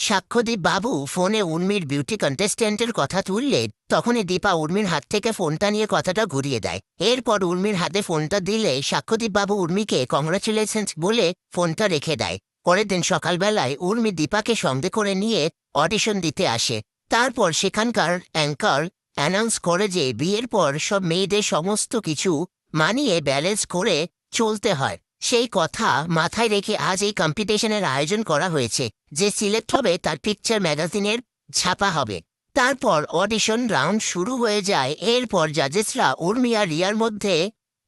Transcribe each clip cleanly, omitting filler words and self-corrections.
সাক্ষ্যদীপ বাবু ফোনে উর্মির বিউটি কন্টেস্ট্যান্টের কথা তুললে তখনই দীপা উর্মির হাত থেকে ফোনটা নিয়ে কথাটা ঘুরিয়ে দেয়। এরপর উর্মির হাতে ফোনটা দিলে সাক্ষ্যদীপ বাবু উর্মিকে কংগ্রাচুলেশনস বলে ফোনটা রেখে দেয়। পরের দিন সকালবেলায় উর্মি দীপাকে সঙ্গে করে নিয়ে অডিশন দিতে আসে। তারপর সেখানকার অ্যাঙ্কার অ্যানাউন্স করে যে বিয়ের পর সব মেয়েদের সমস্ত কিছু মানিয়ে ব্যালেন্স করে চলতে হয়। সেই কথা মাথায় রেখে আজ এই কম্পিটিশনের আয়োজন করা হয়েছে। যে সিলেক্ট হবে তার পিকচার ম্যাগাজিনের ছাপা হবে। তারপর অডিশন রাউন্ড শুরু হয়ে যায়। এরপর জাজেসরা উর্মি আর রিয়ার মধ্যে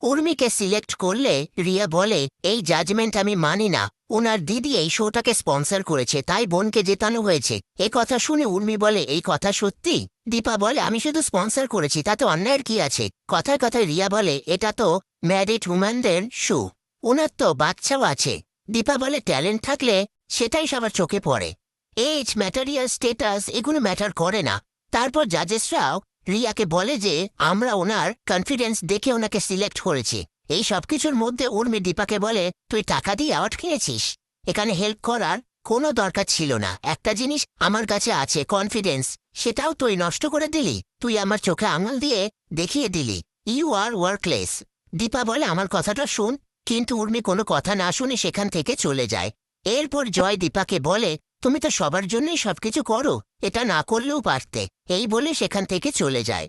উর্মিকে সিলেক্ট করলে রিয়া বলে, এই জাজমেন্ট আমি মানি না। ওনার দিদি এই শোটাকে স্পন্সর করেছে, তাই বোনকে জেতানো হয়েছে। এ কথা শুনে উর্মি বলে, এই কথা সত্যি? দীপা বলে, আমি শুধু স্পন্সর করেছি, তাতে অন্যায়ের কি আছে? কথায় কথায় রিয়া বলে, এটা তো ম্যারিড উম্যানদের শো, ওনার তো বাচ্চাও আছে। দীপা বলে, ট্যালেন্ট থাকলে সেটাই সবার চোখে পড়ে। এজ, ম্যাটেরিয়াল স্টেটাস এগুলো ম্যাটার করে না। তারপর জাজেসরাও রিয়াকে বলে যে আমরা ওনার কনফিডেন্স দেখে ওনাকে সিলেক্ট করেছি। এই সবকিছুর মধ্যে উর্মি দীপাকে বলে, তুই টাকা দিয়ে অ্যাওয়ার্ড খেয়েছিস, এখানে হেল্প করার কোনো দরকার ছিল না। একটা জিনিস আমার কাছে আছে, কনফিডেন্স, সেটাও তুই নষ্ট করে দিলি। তুই আমার চোখে আঙুল দিয়ে দেখিয়ে দিলি ইউ আর ওয়ার্কলেস। দীপা বলে, আমার কথাটা শুন। কিন্তু উর্মি কোনো কথা না শুনে সেখান থেকে চলে যায়। এরপর জয় দীপাকে বলে, তুমি তো সবার জন্যই সবকিছু করো, এটা না করলেও পারতে। এই বলে সেখান থেকে চলে যায়।